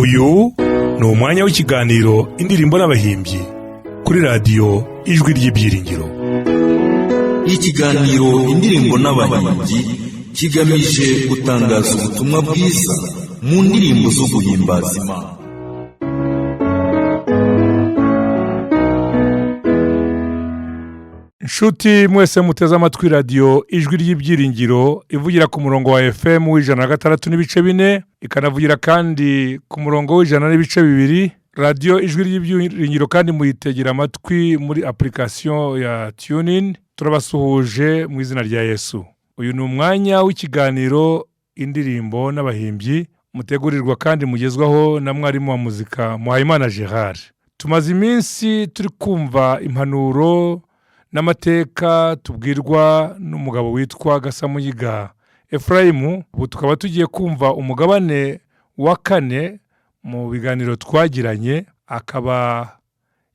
uyu ni umwanya w'ikiganiro indirimbo n'abahimbyi kuri radiyo ijwi ry'ibyiringiro. Ikiganiro indirimbo n'abahimbyi kigamije gutangaza ubutumwa bwiza mu ndirimbo zo guhimbaza Imana. Nshuti mwese muteze amatwi radiyo ijwi ry'ibyiringiro ivugira ku murongo wa FM w'106.4 ikanavugira kandi ku murongo w'100.2. radiyo ijwi ry'ibyiringiro kandi muyitegera amatwi muri application ya TuneIn. Turabasuhuje mu izina rya Yesu. Uyu ni umwanya w'ikiganiro indirimbo n'abahimbyi mutegurirwa kandi mugezwaho na mwarimu wa muzika Muhayimana Gerard. Tumaze iminsi turi kumva impanuro n'amateka tubwirwa n'umugabo witwa Gasamuyiga Ephraim. Ubu tukaba tugiye kumva umugabane wa 4 mu biganiro twagiranye. Akaba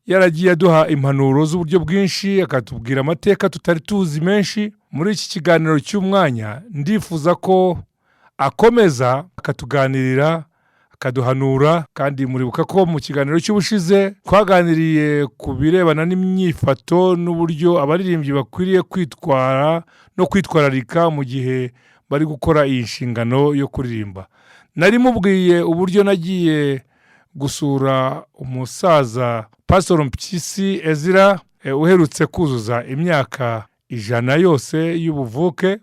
yaragiye aduha impanuro z'uburyo bwinshi, akatubwira amateka tutari tuzi menshi. Muri iki kiganiro cy'umwanya ndifuza ko akomeza akatuganirira, akaduhanura. Kandi muribuka ko mu kiganiro cy'ubushize twaganiriye ku birebana n'imyifato n'uburyo abaririmbyi bakwiriye kwitwara no kwitwararika mu gihe bari gukora iyi nshingano yo kuririmba. Nari mubwiye uburyo nagiye gusura umusaza Pastor Mpyisi Ezra uherutse kuzuza imyaka 100 yose y'ubuvuke,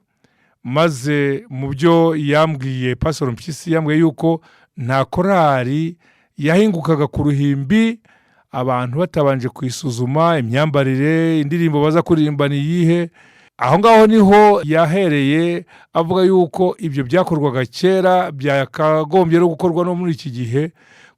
maze mu byo yambwiye Pastor Mpyisi yambwiye yuko nta korari yahingukaga ku ruhimbi abantu batabanje kwisuzuma imyambarire, indirimbo baza kuririmba ni yihe. Aho ngaho niho yahereye avuga yuko ibyo byakorwaga kera byakagombye no gukorwa no muri iki gihe,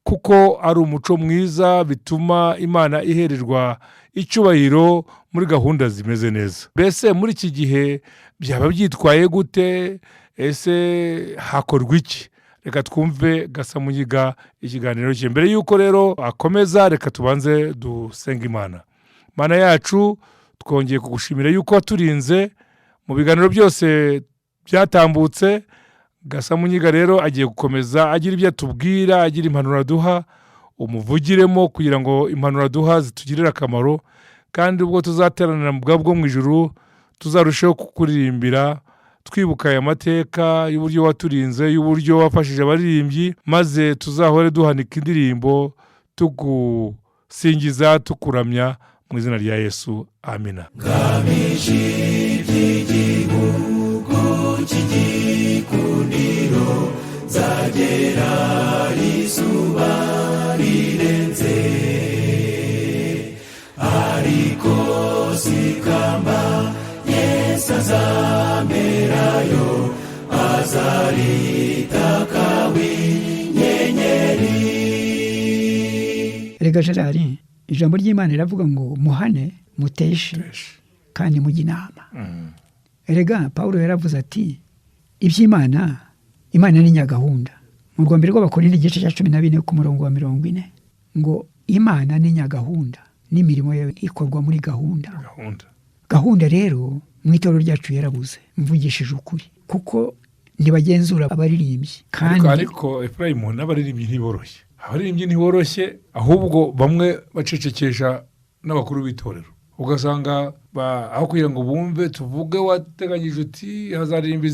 kuko ari umuco mwiza bituma Imana ihererwa icyubahiro muri gahunda zimeze neza. Mbese muri iki gihe byaba byitwaye gute? Ese hakorwa iki? Reka twumve Gasamuyiga ikiganiro cye. Mbere yuko rero akomeza, reka tubanze dusenga Imana. Mana yacu, twongeye kugushimira yuko waturinze mu biganiro byose byatambutse. Gasamuyiga rero agiye gukomeza agira ibyo atubwira, agira impanuro aduha, umuvugiremo kugira ngo impanuro aduha zitugirire akamaro, kandi ubwo tuzateranira mu bwabo bwo mu ijuru tuzarushaho kukuririmbira twibuka aya mateka y'uburyo waturinze, y'uburyo wafashije abaririmbyi, maze tuzahore duhanika indirimbo tugusingiza tukuramya mu izina rya Yesu. Amina. Ngamije igihugu cy'igikundiro, nzagera izuba rirenze, ariko sikamba Yesu azamerayo, azaritaka w'inyenyeri. Erega Gerard, ijambo ry'Imana riravuga ngo muhane muteshe kandi mujye inama. Erega Paulo yaravuze ati iby'Imana, Imana ni nyagahunda. Mu Rwanda rw'Abakorinto igice cya 14 ku murongo wa 40 ngo Imana ni nyagahunda n'imirimo yayo ikorwa muri gahunda. Gahunda rero mu itorero ryacu yarabuze, mvugishije ukuri, kuko ntibagenzura abaririmbyi. Kandi ariko Ephraim n'abaririmbyi ntiboroshye. Abaririmbyi ntiboroshye, ahubwo bamwe bacecekesha n'abakuru b'itorero. Ugasanga aho kugira ngo bumve tuvuge wateganyije uti hazaririmba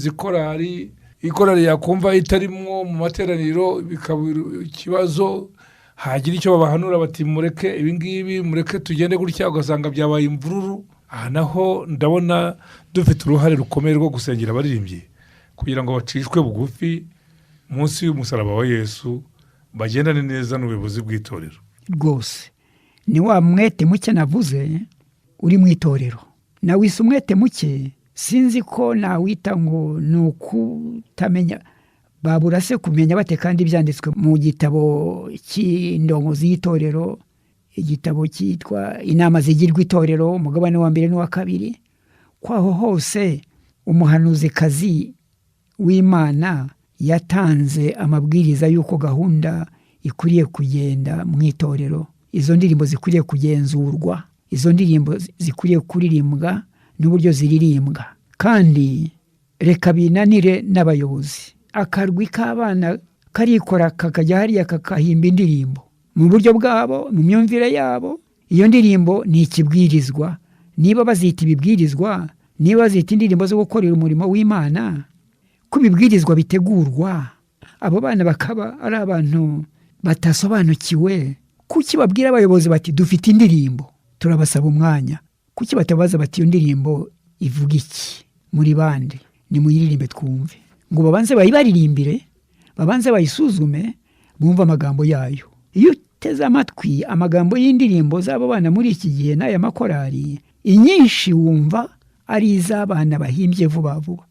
ikorari yakumva itarimwo mu materaniro bikaba ikibazo, hagira icyo babahanura bati mureke ibingibi, mureke tugende gutya, ugasanga byabaye imvururu. Aha naho ndabona dufite uruhare rukomeye rwo gusengera abaririmbyi kugira ngo bacishwe bugufi munsi y'umusaraba wa Yesu, bagendane neza n'ubuyobozi bw'itorero. Rwose ni wa mwete muke navuze uri mu itorero. Nawise umwete muke, sinzi ko nawita ngo nukutamenya. Babura se kumenya bate kandi byanditswe mu gitabo cy'indongozi y'itorero, igitabo cyitwa Inama zigirwa itorero, umugabane wa 1 n'uwa 2. Kwaho hose umuhanuzikazi w'Imana yatanze amabwiriza y'uko gahunda ikwiriye kugenda mu itorero. Izo ndirimbo zikwiriye kugenzurwa, izo ndirimbo zikwiriye kuririmbwa n'uburyo ziririmbwa. Kandi reka binanire n'abayobozi. Akarwi k'abana karikora kakajya hariya kakahimba indirimbo mu buryo bwabo, mu myumvire yabo. Iyo ndirimbo ni ikibwirizwa. Niba bazita ibibwirizwa, niba bazita indirimbo zo gukorera umurimo w'Imana, ko ibibwirizwa bitegurwa, abo bana bakaba ari abantu batasobanukiwe. Kuki babwira abayobozi bati dufite indirimbo, turabasaba umwanya? Kuki batabaza bati iyo ndirimbo ivuga iki, muri bande, ni muyiririmbe twumve? Ngo babanze bayibaririmbire, babanze bayisuzume, bumva amagambo yayo. Iyo uteze amatwi amagambo y'indirimbo z'abo bana muri iki gihe n'aya makorari, inyinshi wumva ari iz'abana bahimbye vuba vuba,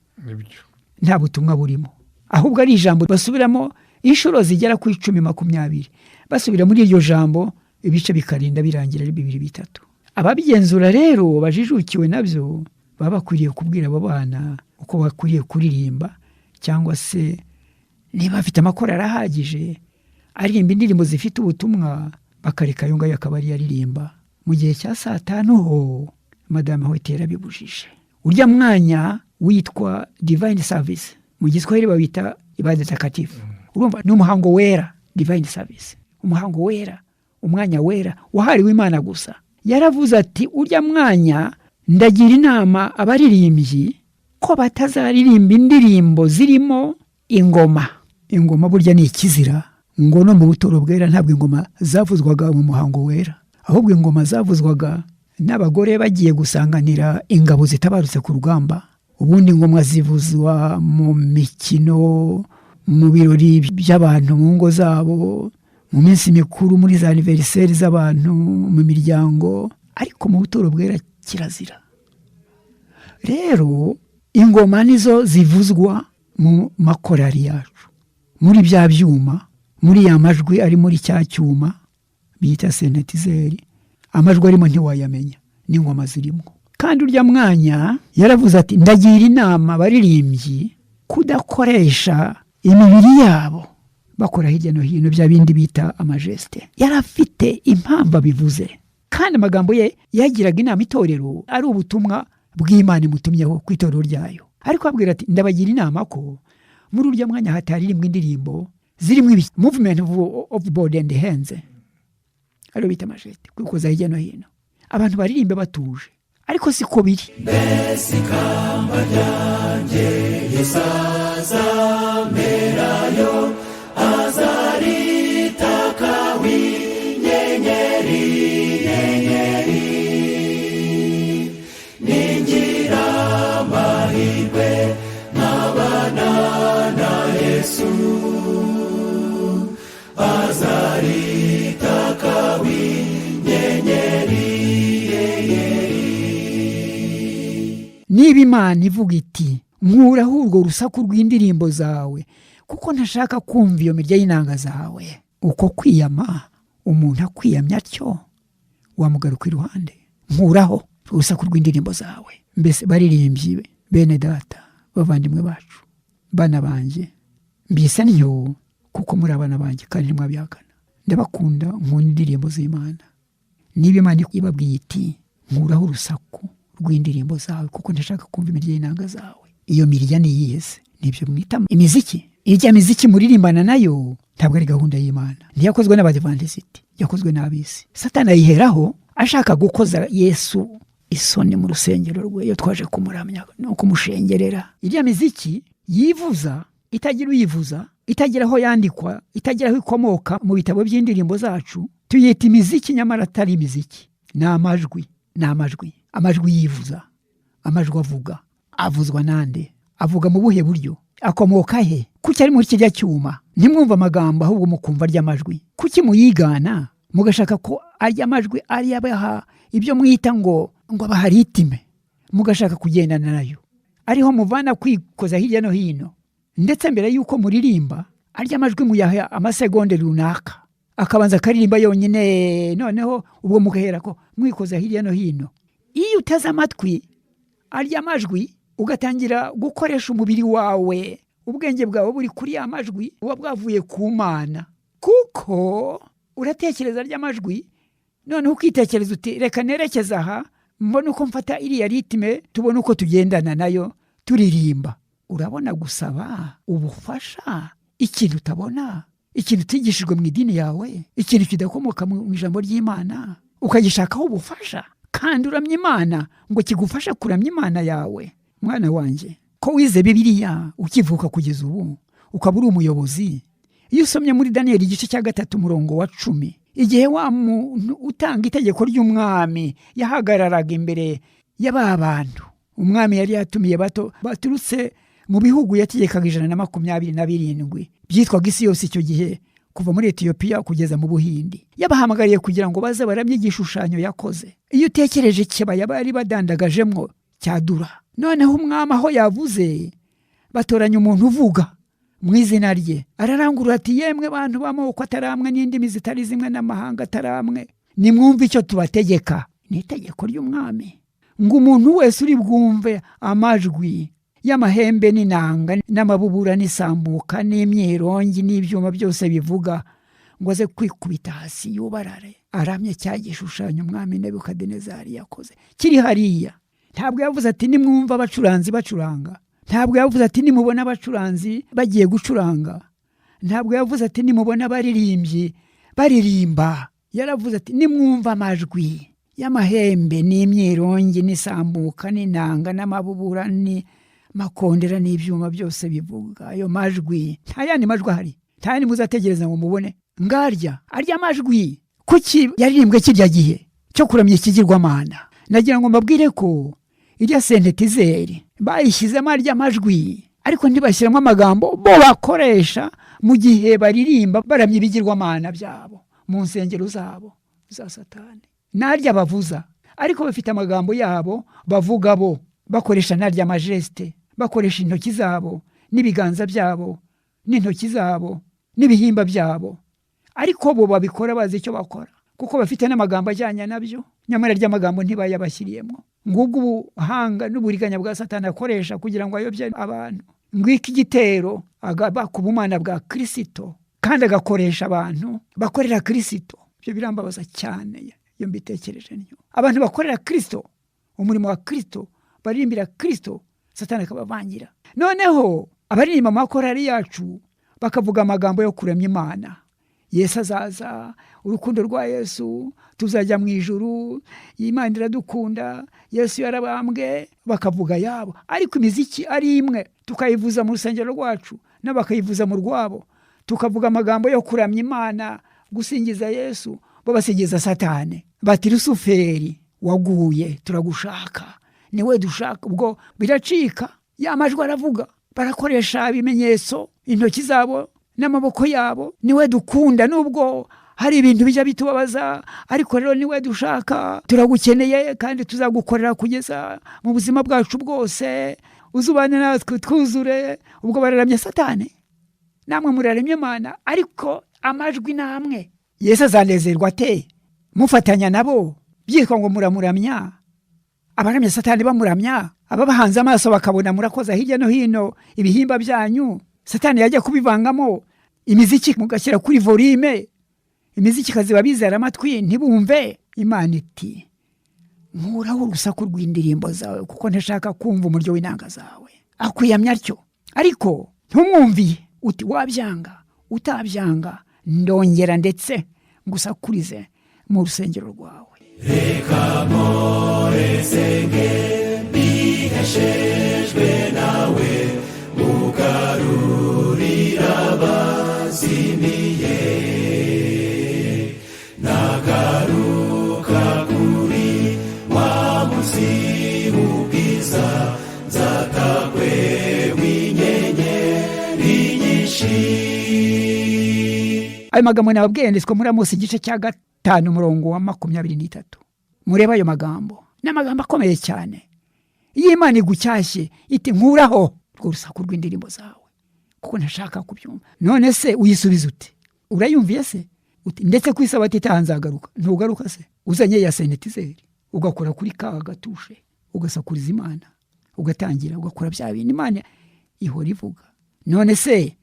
nta butumwa burimo, ahubwo ari ijambo basubiramo inshuro zigera ku 10-20, basubira muri iryo jambo ibice bikarinda birangira ari 2-3. Ababigenzura rero bajijukiwe nabyo baba bakwiriye kubwira abo bana uko bakwiriye kuririmba, cyangwa se niba bafite amakorari ahagije aririmba indirimbo zifite ubutumwa, bakareka ayo ngayo akaba ari aririmba. Mu gihe cya 5 ho Madame Hotera bibujije. Urya mwanya witwa divine service, mu Giswahili bawita ibada takatifu. Urumva ni umuhango wera, divine service, umuhango wera, umwanya wera wahariwe Imana gusa. Yaravuze ati urya mwanya ndagira inama abaririmbyi ko batazaririmba indirimbo zirimo ingoma. Ingoma burya ni ikizira, ngo no mu butoro bwera ntabwo ingoma zavuzwaga mu muhango wera, ahubwo ingoma zavuzwaga n'abagore bagiye gusanganira ingabo zitabarutse ku rugamba. Ubundi ingoma zivuzwa mu mikino, mu birori by'abantu mu ngo zabo, mu minsi mikuru, muri za anniversaire z'abantu, mu miryango, ariko mu butoro bwera kirazira. Rero ingoma nizo zivuzwa mu makorari yacu, muri bya byuma, muri ya majwi ari muri cya cyuma bita synthesizer, amajwi arimo ntiwayamenya, n'ingoma zirimo. Kandi urya mwanya yaravuze ati ndagira inama abaririmbyi kudakoresha imibiri yabo bakora hirya no hino bya bindi bita amajeste. Yarafite impamvu abivuze, kandi amagambo ye yagiraga inama itorero ari ubutumwa bw'Imana imutumyeho ku itorero ryayo. Ariko abwira ati ndabagira inama ko muri urya mwanya hataririmba indirimbo zirimo movement of body and hands, ari bita amajeste, kwikoza hirya no hino, abantu baririmbe batuje. Ariko siko biri. Besikamba ryanjye yesaza merayo azaritaka w'inyenyeri nyenyeri, ningira amahirwe nk'abana na Yesu, azaritaka w'inyenyeri. Niba Imana ivuga iti nkuraho urwo rusaku rw'indirimbo zawe kuko ntashaka kumva iyo mirya y'inanga zawe, uko kwiyama umuntu akwiyamya atyo, wamugaruka iruhande, nkuraho urusaku rw'indirimbo zawe. Mbese baririmbyi bene data, bavandimwe bacu, bana banjye, mbise ntyo kuko muri abana banjye kandi mwabihakana. Ndabakunda, nkunda indirimbo z'Imana. Niba Imana ibabwiye iti nkuraho urusaku rw'indirimbo zawe kuko ntashaka kumva imirya y'inanga zawe, iyo mirya ni yese, nibyo mwita imiziki. Irya miziki muririmbana nayo ntabwo ari gahunda y'Imana, ntiyakozwe n'abadivantiste, yakozwe n'abisi. Satani ayiheraho ashaka gukoza Yesu isoni mu rusengero rwe iyo twaje kumuramya no kumushengerera. Irya miziki yivuza, itagira uyivuza, itagira aho yandikwa, itagira aho ikomoka mu bitabo by'indirimbo zacu, tuyita imiziki nyamara atari imiziki. Ni amajwi, ni amajwi, amajwi yivuza, amajwi avuga. Avuzwa nande? Avuga mu buhe buryo? Akomoka he? Kuki ari muri kijya cyuma ntimwumva amagambo ahubwo mukumva arya amajwi? Kuki muyigana mugashaka ko arya amajwi ari abaha ibyo mwita ngo abaharitime, mugashaka kugendana nayo, ariho muvana kwikoza hirya no hino, ndetse mbere yuko muririmba arya amajwi muyaha amasegonde runaka, akabanza akaririmba yonyine, noneho ubwo mugahera ko mwikoza hirya no hino. Iyo uteze amatwi arya amajwi ugatangira gukoresha umubiri wawe, ubwenge bwawe buri kuri ya majwi uba bwavuye ku Mana, kuko uratekereza arya amajwi, noneho ukitekereza uti reka nerekeza aha, mbona uko mfata iriya ritme, tubona uko tugendana nayo turirimba. Urabona gusaba ubufasha ikintu utabona, ikintu utigishijwe mu idini yawe, ikintu kidakomoka mu ijambo ry'Imana, ukagishakaho ubufasha kandi uramya Imana ngo kigufashe kuramya Imana yawe. Mwana wanjye, ko wize Bibiliya ukivuka kugeza ubu ukaba uri umuyobozi, iyo usomye muri Daniyeli igice cya 3:10, igihe wa muntu utanga itegeko ry'umwami yahagararaga imbere y'aba bantu, umwami yari yatumiye bato baturutse mu bihugu yategekaga 127 byitwaga isi yose icyo gihe, kuva muri Etiyopiya kugeza mu Buhindi. Yabahamagariye kugira ngo baze baramye igishushanyo yakoze. Iyo utekereje ikibaya bari badandagajemwo cyadura, noneho umwami aho yavuze batoranya umuntu uvuga mu izina rye, ararangurura ati, yemwe bantu b'amoko ataramwe n'indimi zitari zimwe n'amahanga ataramwe, nimwumve icyo tubategeka. Ni itegeko ry'umwami ngo umuntu wese uri bwumve amajwi y'amahembe n'inanga n'amabubura n'isambuka n'imyirongi n'ibyuma byose bivuga, ngo aze kwikubita hasi yubarare aramye cya gishushanyo umwami Nebukadinezari yakoze kiri hariya. Ntabwo yavuze ati nimwumva abacuranzi bacuranga, ntabwo yavuze ati nimubona abacuranzi bagiye gucuranga, ntabwo yavuze ati nimubona abaririmbyi baririmba. Yaravuze ati nimwumva amajwi y'amahembe n'imyirongi n'isambuka n'inanga n'amabubura n'amakondera n'ibyuma byose bivuga. Ayo majwi nta yandi majwi ahari, nta yandi muzategereza ngo mubone. Ngarya arya majwi kuki yaririmbwe kirya gihe cyo kuramya ikigirwamana. Nagira ngo mbabwire ko irya sentetizeri bayishyizemo arya majwi, ariko ntibashyiramo amagambo bo bakoresha mu gihe baririmba baramya ibigirwamana byabo mu nsengero zabo za Satani. Narya bavuza, ariko bafite amagambo yabo bavuga bo, bakoresha narya majeste, bakoresha intoki zabo n'ibiganza byabo n'intoki zabo n'ibihimba byabo, ariko bo babikora bazi icyo bakora kuko bafite n'amagambo ajyanye nabyo, nyamara ry'amagambo ntibayabashyiriyemo. Ngubwo ubuhanga n'uburiganya bwa Satani akoresha kugira ngo ayobye abantu. Ngwiki igitero agaba ku bumana bwa Kristo kandi agakoresha abantu bakorera Kristo. Ibyo birambabaza cyane iyo mbitekereje niyo. Abantu bakorera Kristo, umurimo wa Kristo, baririmbira Kristo, Satani akabavangira. Noneho abaririmba amakorari yacu bakavuga amagambo yo kuramya Imana. Yesu azaza, urukundo rwa Yesu, tuzajya mu ijuru, Imana iradukunda, Yesu yarabambwe, bakavuga yabo. Ariko imiziki ari imwe tukayivuza mu rusengero rwacu n'abakayivuza mu rwabo, tukavuga amagambo yo kuramya Imana, gusingiza Yesu, bo basingiza Satani. Bati Rusuferi waguye, turagushaka, niwe dushaka. Ubwo biracika, ya majwi aravuga, barakoresha ibimenyetso, intoki zabo n'amaboko yabo, niwe dukunda nubwo hari ibintu bijya bitubabaza, ariko rero niwe dushaka, turagukeneye kandi tuzagukorera kugeza mu buzima bwacu bwose, uzubane natwe twuzure. Ubwo bararamya Satani, namwe muraramya Imana, ariko amajwi namwe. Yesu azanezerwa ate mufatanya nabo byitwa ngo muramuramya? Abaramya Satani bamuramya, ababahanze amaso bakabona murakoza hirya no hino ibihimba byanyu, Satani yajya kubivangamo imiziki mugashyira kuri volume, imiziki kaziba bizera amatwi ntibumve. Imana iti nkuraho urusaku rw'indirimbo zawe kuko ntashaka kumva umuryo w'inanga zawe. Akwiyamya atyo, ariko ntumwumviye. Uti wabyanga utabyanga ndongera ndetse ngusakurize mu rusengero rwawe. Reka mpore senge biheshejwe nawe, ugarurira abazimiye, nagaruka kuri wa munsi w'ubwiza, nzatakwe w'inyenyeri nyinshi. Ayo magambo nababwiye yanditswe muri Amosi igice cya 5:23. Mureba ayo magambo, n'amagambo akomeye cyane. Iyo Imana igucyashye iti nkuraho urusaku rw'indirimbo zawe kuko ntashaka kubyumva. None se uyisubiza uti? Urayumviye se? Uti ndetse kwisaba ati tanzagaruka, ntugaruka se? Uzanye ya sentetizeri ugakora kuri ka gatushe, ugasakuriza Imana, ugatangira ugakora bya bintu Imana ihora ivuga. None se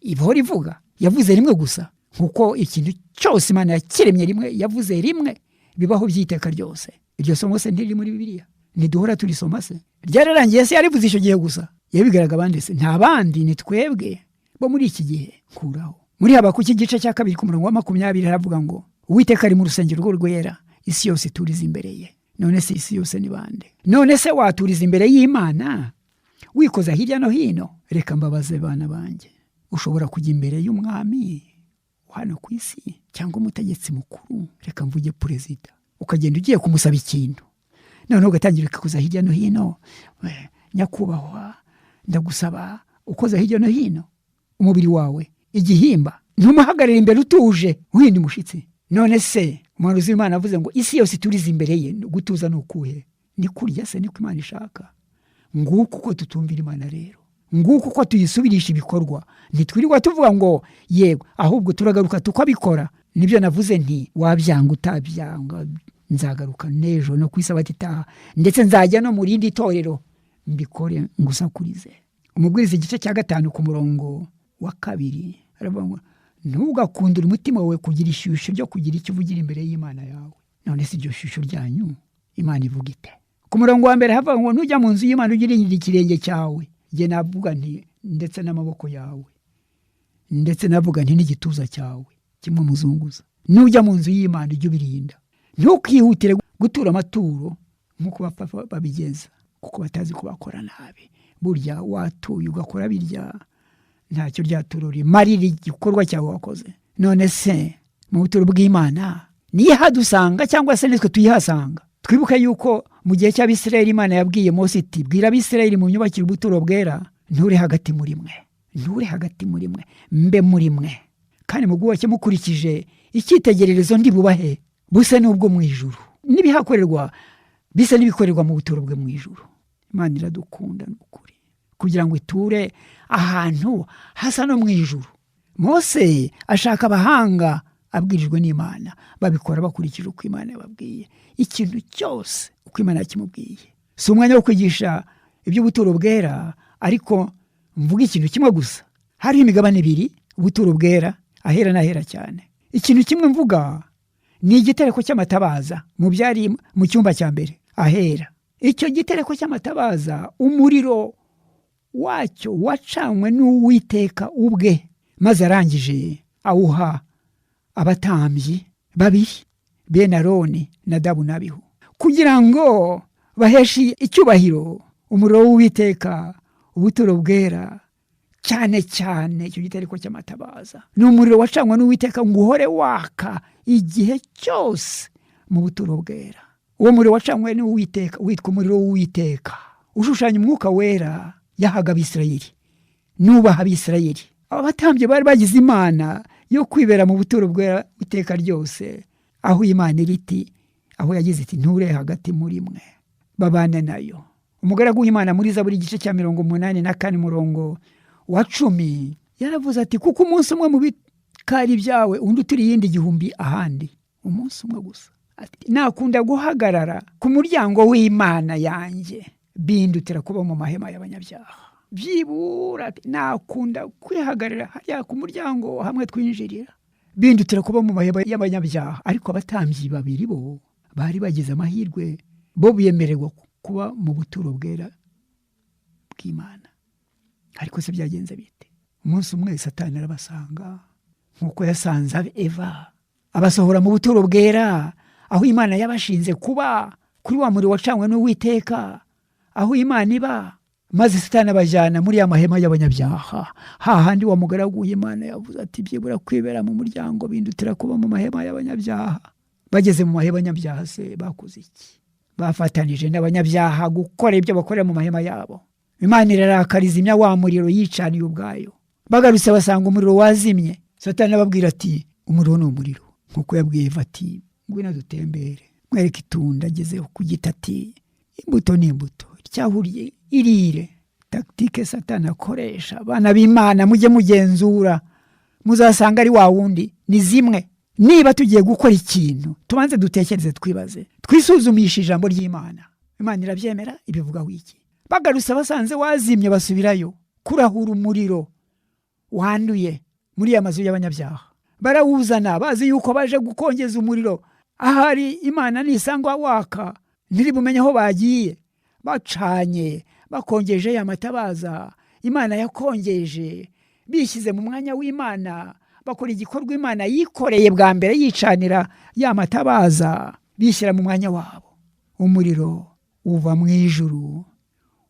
ihora ivuga yavuze rimwe gusa? Nkuko ikintu cyose Imana yakiremye rimwe yavuze rimwe, bibaho byiteka ryose. Iryo somo se ntiri muri Bibiliya? Niduhora turisoma se? Ryararangiye se yarivuze icyo gihe gusa? Yabigaraga abandi se? Nta bandi, ni twebwe bo muri iki gihe nkuraho. Muri Habakuki igice cya 2 ku murongo wa 20 haravuga ngo Uwiteka ari mu rusengero rwe rwera, isi yose ituriza imbere ye. None se isi yose ni bande? None se waturiza imbere y'Imana wikoza hirya no hino? Reka mbabaze bana banjye, ushobora kujya imbere y'umwami hano ku isi cyangwa umutegetsi mukuru, reka mvuge perezida, ukagenda ugiye kumusaba ikintu, none ugatangira kuza hirya no hino, nyakubahwa ndagusaba, ukoza hirya no hino umubiri wawe igihimba, ntumuhagarire imbere utuje uhinda umushitsi. None se umuhanuzi w'Imana avuze ngo isi yose ituriza imbere ye, gutuza ni ukuhe? Ni kurya se niko Imana ishaka? Nguko uko tutumvira Imana rero, nguko uko tuyisubirisha ibikorwa. Ntitwirirwa tuvuga ngo yego, ahubwo turagaruka tukabikora. Nibyo navuze nti wabyanga utabyanga, nzagaruka nejo no kwisabati itaha, ndetse nzajya no mu rindi torero mbikore ngusakurize. Umubwiriza igice cya 5 ku murongo wa 2 aravuga ngo ntugakundire umutima wawe kugira ishyushyu ryo kugira icyo uvugira imbere y'Imana yawe. None si iryo shyushyu ryanyu Imana ivuga ite? Ku murongo wa 1 havuga ngo nujya mu nzu y'Imana ugire ikirenge cyawe. Je navuga nti ndetse n'amaboko yawe, ndetse navuga nti n'igituza cyawe kimwe muzunguza. Nujya mu nzu y'Imana ujye ubirinda, ntukihutire gutura amaturo nk'uko bapfa babigenza, kuko batazi ko bakora nabi. Burya watuye ugakora birya, ntacyo ryatururi marira igikorwa cyawe wakoze. None se mu buturo bw'Imana niye hadusanga cyangwa se nitwe tuyihasanga? Twibuka yuko mu gihe cy'Abisirayeli Imana yabwiye Mose iti bwira Abisirayeli mu nyubakire ubuturo bwera, nture hagati muri mwe, nture hagati muri mwe, mbe muri mwe, kandi mugubake mukurikije icyitegererezo ndi bubahe buse n'ubwo mu ijuru, nibihakorerwa bise nibikorerwa mu buturo bwe mu ijuru. Imana iradukunda n'ukuri kugira ngo iture ahantu hasa no mu ijuru. Mose ashaka abahanga abwirijwe n'Imana, babikora bakurikije uko Imana yababwiye, ikintu cyose uko Imana yakimubwiye. Si umwanya wo kwigisha iby'ubuturo bwera, ariko mvuga ikintu kimwe gusa. Hari imigabane 2 ubuturo bwera, ahera n'ahera cyane. Ikintu kimwe mvuga ni igitereko cy'amatabaza mu byari mu cyumba cya mbere ahera. Icyo gitereko cy'amatabaza umuriro wacyo wacanywe n'Uwiteka ubwe, maze arangije awuha abatambyi 2 bene Aroni Nadabu na Abihu, kugira ngo baheshe icyubahiro umuriro w'Uwiteka ubuturo bwera. Cyane cyane icyo gitereko cy'amatabaza ni umuriro wacanywe n'Uwiteka ngo uhore waka igihe cyose mu buturo bwera. Uwo muriro wacanywe n'Uwiteka witwa umuriro w'Uwiteka, ushushanya umwuka wera yahaga Abisirayeli, nubaha Abisirayeli. Aba batambye bari bagize Imana yo kwibera mu buturo bwera iteka ryose, aho Imana iriti, aho yagize iti nture hagati muri mwe, babane nayo. Umugaragu w'Imana muri Zaburi igice cya 84 murongo wa 10 yaravuze ati kuko umunsi umwe mu bikari byawe undi uturi yindi igihumbi ahandi. Umunsi umwe gusa. Ati nakunda guhagarara ku muryango w'Imana yanjye, bindutira kuba mu mahema y'abanyabyaha. Byibura nakunda kwihagarara hariya ku muryango hamwe twinjirira, bindutira kuba mu mahema y'abanyabyaha. Ariko abatambyi 2 bo bari bagize amahirwe, bo biyemererwa kuba mu buturo bwera bw'Imana. Ariko se byagenze bite? Umunsi umwe Satani arabasanga nkuko yasanze Eva, abasohora mu buturo bwera aho Imana yabashinze kuba, kuri wa muri wacanywe n'Uwiteka aho Imana iba, maze Satani abajyana muri ya mahema y'abanyabyaha. Hahandi wa mugaragu w'Imana yavuze ati byibura kwibera mu muryango bindutira kuba mu mahema y'abanyabyaha. Bageze mu mahema y'abanyabyaha se bakoze iki? Bafatanije n'abanyabyaha gukora ibyo bakorera mu mahema yabo. Imana irarakariza wa muriro yicaniye ubwayo. Bagarutse basanga umuriro wazimye. Satani ababwira ati umuriro ni umuriro, nkuko yabwiye Eva ati ngwino dutembere, mwereke itunda agezeho ku giti ati imbuto ni imbuto, cyahuriye irire. Taktike Satani akoresha, abana b'Imana mujye mugenzura, muzasanga ari wa wundi ni zimwe. Niba tugiye gukora ikintu tubanze dutekereze, twibaze, twisuzumisha ijambo ry'Imana. Imana irabyemera ibivuga wiki? Bagarutse basanze wazimye basubirayo kurahura umuriro wanduye muri ya mazu y'abanyabyaha. Barawuzana bazi yuko baje gukongeza umuriro. Ahari Imana nisangwa waka ntiri bumenye aho bagiye. Bacanye bakongeje ya matabaza Imana yakongeje bishyize mu mwanya w'Imana, bakora igikorwa Imana yikoreye bwa mbere yicanira ya matabaza, bishyira mu mwanya wabo. Umuriro uva mu ijuru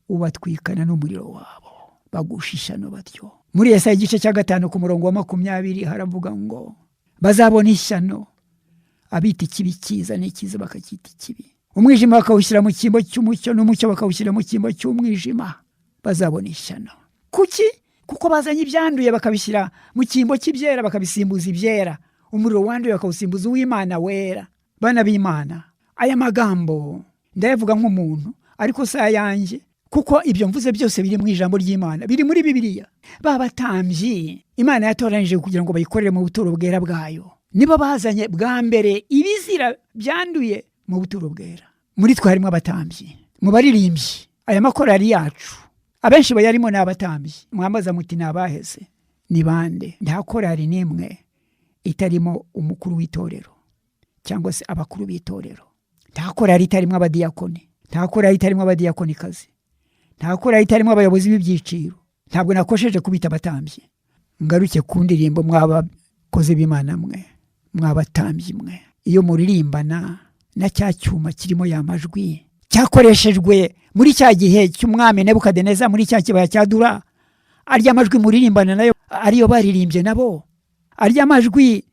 ubatwikana n'umuriro wabo, bagusha ishyano batyo. Muri Yesaya igice cya 5 ku murongo wa 20 haravuga ngo bazabona ishyano abita ikibi cyiza n'ikiza bakacyita ikibi, umwijima bakawushyira mu cyimbo cy'umucyo n'umucyo bakawushyira mu cyimbo cy'umwijima. Bazabona ishyano. Kuki? Kuko bazanye ibyanduye bakabishyira mu cyimbo cy'ibyera bakabisimbuza ibyera, umuriro wanduye bakawusimbuza uw'Imana wera. Bana b'Imana, aya magambo ndayavuga nk'umuntu, ariko si ayanjye, kuko ibyo mvuze byose biri mu ijambo ry'Imana, biri muri Bibiliya. Babatambyi Imana yatoranije kugira ngo bayikorere mu buturo bwera bwayo, nibo bazanye bwa mbere ibizira byanduye mu buturo bwera. Muri twe harimo abatambyi, mu baririmbyi. Aya makorari yacu abenshi bayarimo ni abatambyi. Mwambaza muti ni abaheze? Ni bande? Nta korari n'imwe itarimo umukuru w'itorero cyangwa se abakuru b'itorero. Nta korari itarimo abadiyakoni, nta korari itarimo abadiyakonikazi, nta korari itarimo abayobozi b'ibyiciro. Ntabwo nakosheje kubita abatambyi. Ngaruke ku ndirimbo, mwabakozi b'Imana mwe, mwabatambyi mwe, iyo muririmbana na cya cyuma kirimo ya majwi cyakoreshejwe muri cya gihe cy'umwami Nebukadineza muri cya kibaya cya Dura, arya majwi muririmbana nayo ariyo baririmbye nabo, arya majwi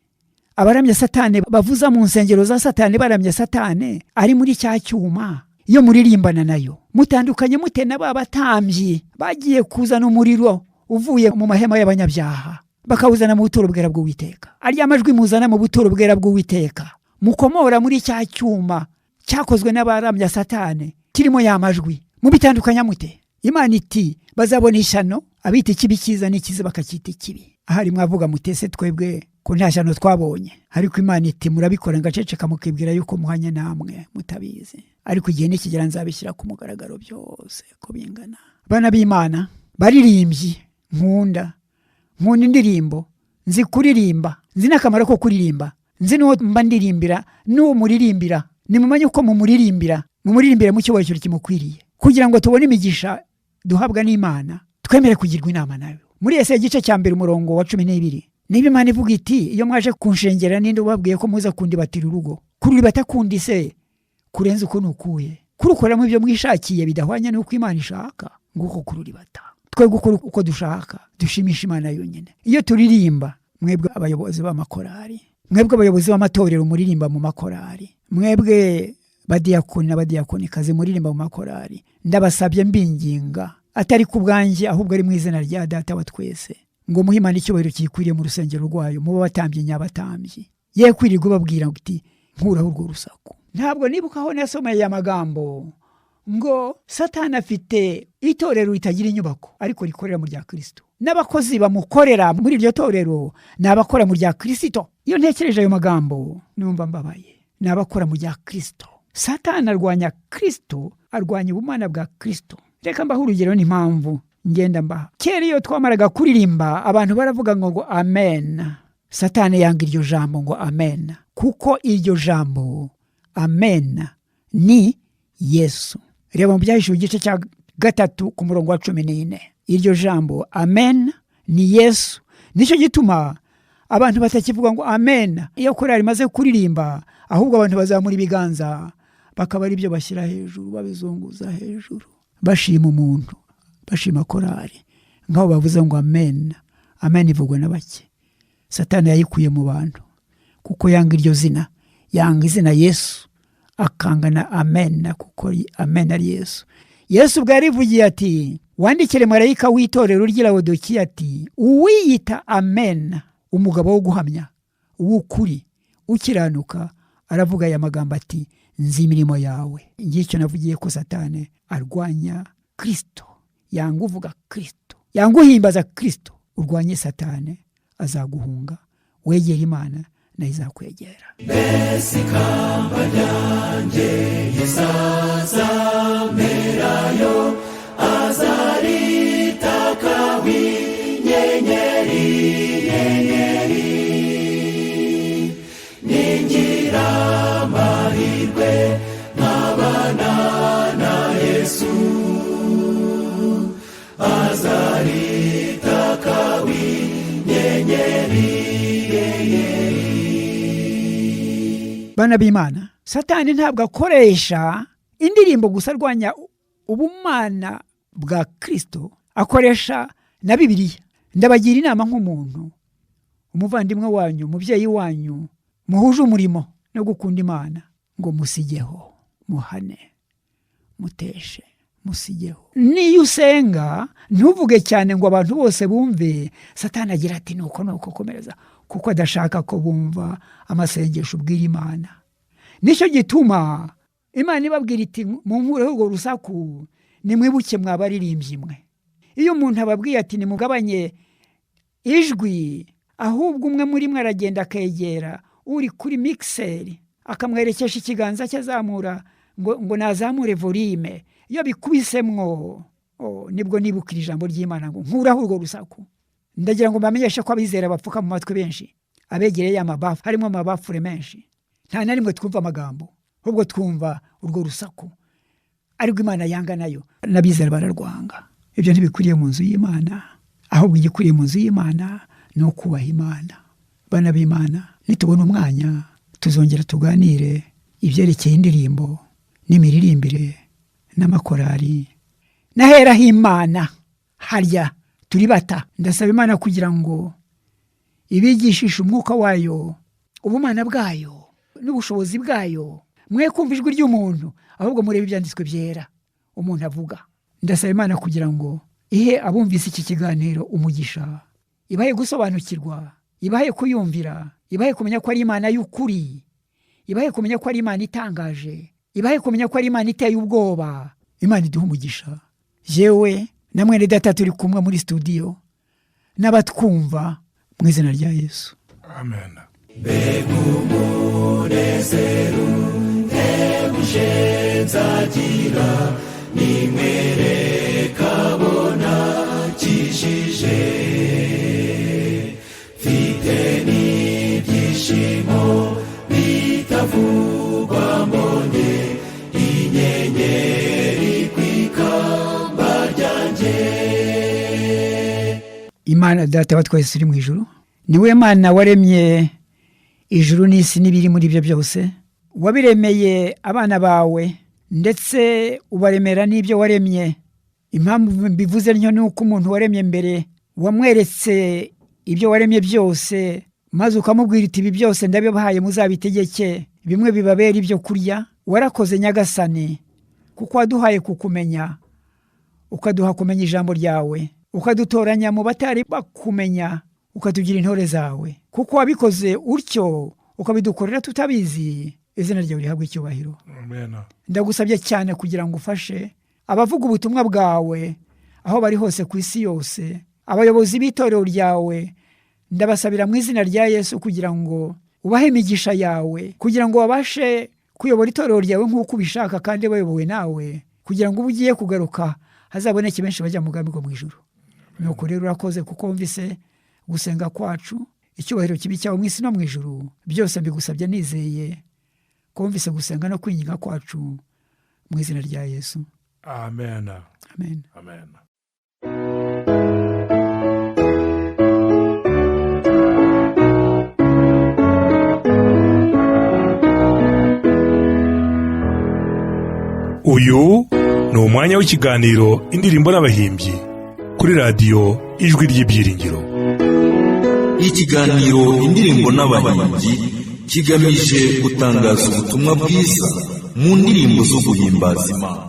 abaramya Satani bavuza mu nsengero za Satani baramya Satani ari muri cya cyuma. Iyo muririmbana nayo mutandukanye mute n'aba batambyi bagiye kuzana umuriro uvuye mu mahema y'abanyabyaha bakawuzana mu buturo bwera bw'Uwiteka. Arya majwi muzana mu buturo bwera bw'Uwiteka mukomora muri cya cyuma cyakozwe n'abaramya Satani kirimo ya majwi, mubitandukanya mute? Imana iti bazabona ishyano abita ikibi cyiza n'ikiza bakacyita ikibi. Ahari mwavuga mutese twebwe ko nta shyano twabonye, ariko Imana iti murabikora ngaceceka mukibwira yuko muhanye namwe mutabizi, ariko igihe nikigera nzabishyira ku mugaragaro byose ko bingana. Bana b'Imana, baririmbyi nkunda indirimbo, nzi kuririmba, nzi n'akamaro ko kuririmba, nzi n'uwo mba ndirimbira n'uwo muririmbira. Nimumenye uko mumuririmbira mu cyubahiro kimukwiriye, kugira ngo tubone imigisha duhabwa n'Imana, twemere kugirwa inama nayo. Muri Yesaya igice cya 1 umurongo wa 12 niba Imana ivuga iti iyo mwaje kunshengera ninde ubabwiye ko muza kundibatira urugo? Kururi batakundi se kurenza uko nukuye, kurukoramo ibyo mwishakiye bidahwanya n'uko Imana ishaka, nguko kururi bata. Twe gukora uko dushaka dushimisha Imana yonyine. Iyo turirimba, mwebwe abayobozi b'amakorari, mwebwe abayobozi b'amatorero muririmba mu makorari, mwebwe badiyakoni n'abadiyakonikazi muririmba mu makorari, ndabasabye mbinginga atari ku bwanjye ahubwo ari mu izina rya Data wa twese, ngo muhe Imana icyubahiro kikwiriye mu rusengero rwayo, muba batambye nyabatambyi, ye kwirirwa babwira uti nkuraho urwo rusaku. Ntabwo nibukaho nasomeye ya magambo ngo Satani afite itorero ritagira inyubako ariko rikorera mu rya Kristo, n'abakozi bamukorera muri iryo torero n'abakora mu rya Kristo. Iyo ntekereje ayo magambo numva mbabaye. N'abakora mu rya Kristo. Satani arwanya Kristo, arwanya ubumana bwa Kristo. Reka mbaho urugero n'impamvu ngenda mbaha. Kera iyo twamaraga kuririmba abantu baravuga ngo amen. Satani yanga iryo jambo ngo amen, kuko iryo jambo amen ni Yesu. Reba mu Byahishuwe igice cya 3 ku murongo wa 14, iryo jambo amen ni Yesu. Nicyo gituma abantu batakivuga ngo amen iyo korari maze kuririmba, ahubwo abantu bazamura ibiganza bakaba ari byo bashyira hejuru, babizunguza hejuru, bashima umuntu, bashima korari, ngaho bavuze ngo amen. Amen ivugwa na bake. Satani yayikuye mu bantu kuko yanga iryo zina, yanga izina Yesu, akangana amen kuko amen ari Yesu. Yesu bwari ivugiye ati wandikire marayika w'itorero ry'i Laodikiya ati uwiyita amen, umugabo wo guhamya, uw'ukuri, ukiranuka, aravuga aya magambo ati nzi imirimo yawe. Ngicyo navugiye ko Satani arwanya Kristo, yanga uvuga Kristo, yanga uhimbaza Kristo. Urwanye Satani azaguhunga, wegera Imana nayo izakwegera. Mbese ikamba ryanjye rizazamerayo, azaritaka w'inyenyeri, ningira amahirwe nkabana na Yesu, azaritaka w'inyenyeri. bana b'Imana, Satani ntabwo akoresha indirimbo gusa arwanya ubumana bwa Kristo, akoresha na Bibiliya. Ndabagira inama nk'umuntu, umuvandimwe wanyu, umubyeyi wanyu, muhuje umurimo no gukunda Imana, ngo musigeho, muhane, muteshe, musigeho. Niyo usenga ntuvuge cyane ngo abantu bose bumve. Satani agira ati nuko komereza, kuko adashaka ko bumva amasengesho ubwira Imana. Nicyo gituma Imana ibabwira iti munkureho urwo rusaku, nimwibuke mwabaririmbyi mwe. Iyo umuntu ababwiye ati nimugabanye ijwi, ahubwo umwe muri mwe aragenda akegera uri kuri mixeri akamwerekesha ikiganza cye azamura ngo nazamure volume, iyo bikubisemwo nibwo nibukira ijambo ry'Imana ngo nkuraho urwo rusaku. Ndagira ngo bamenyeshe ko abizera bapfuka mu matwi benshi, abegereye amabafu, harimo amabafure menshi. Nta na rimwe twumva amagambo, ahubwo twumva urwo rusaku, ariko Imana yanga nayo, n'abizera bararwanga. Ibyo ntibikuriye mu nzu y'Imana, ahubwo igikuriye mu nzu y'Imana ni ukubaha Imana. Bana b'Imana, nitubona umwanya tuzongera tuganire ibyerekeye indirimbo n'imiririmbire n'amakorari n'aheraho Imana. Harya turi bata. Ndasaba Imana kugira ngo ibigishishe umwuka wayo, ubumana bwayo n'ubushobozi bwayo, mwe kumva ijwi ry'umuntu, ahubwo murebe ibyanditswe byera umuntu avuga. Ndasaba Imana kugira ngo ihe abumvise iki kiganiro umugisha, ibahe gusobanukirwa, ibahe kuyumvira, ibahe kumenya ko ari Imana y'ukuri, ibahe kumenya ko ari Imana itangaje, ibahe kumenya ko ari Imana iteye ubwoba. Imana iduha umugisha. Jewe na mwene data turi kumwe muri studio n'abatwumva, mu izina rya Yesu, amen. Begumunezero hebuje nzagira, nimwereka bona kishije, mfite n'ibyishimo bitavugwa, mbonye inyenyeri kw'ikamba ryanjye. Imana Data wa twese uri mu ijuru, niwe Mana waremye ijuru n'isi n'ibiri muri byo byose. Wabiremeye abana bawe, ndetse ubaremera n'ibyo waremye. Impamvu mbivuze ntyo ni uko umuntu waremye mbere wamweretse ibyo waremye byose, maze ukamubwira iti ibi byose ndabibahaye muzabitegeke, bimwe bibabera ibyo kurya. Warakoze Nyagasani, kuko waduhaye kukumenya, ukaduha kumenya ijambo ryawe, ukadutoranya mu batari bakumenya, ukatugira intore zawe. Kuko wabikoze utyo, ukabidukorera tutabizi, izina ryawe rihabwe icyubahiro. Amen. Ndagusabye cyane kugira ngo ufashe abavuga ubutumwa bwawe aho bari hose ku isi yose, abayobozi b'itorero ryawe, ndabasabira mu izina rya Yesu kugira ngo ubahe imigisha yawe, kugira ngo babashe kuyobora itorero ryawe nk'uko ubishaka kandi bayobowe nawe, kugira ngo ugiye kugaruka hazaboneke benshi bajya mu bwami bwo mu ijuru. Nuko rero urakoze kuko wumvise gusenga kwacu, icyubahiro kibi cyawe mu isi no mu ijuru. Byose mbigusabye nizeye ko wumvise gusenga no kwinginga kwacu, mu izina rya Yesu, Amen. amen. Amen. Uyu ni umwanya w'ikiganiro indirimbo n'abahimbyi kuri radiyo Ijwi ry'Ibyiringiro. Ikiganiro indirimbo n'abahimbyi kigamije gutangaza ubutumwa bwiza mu ndirimbo zo guhimbaza Imana.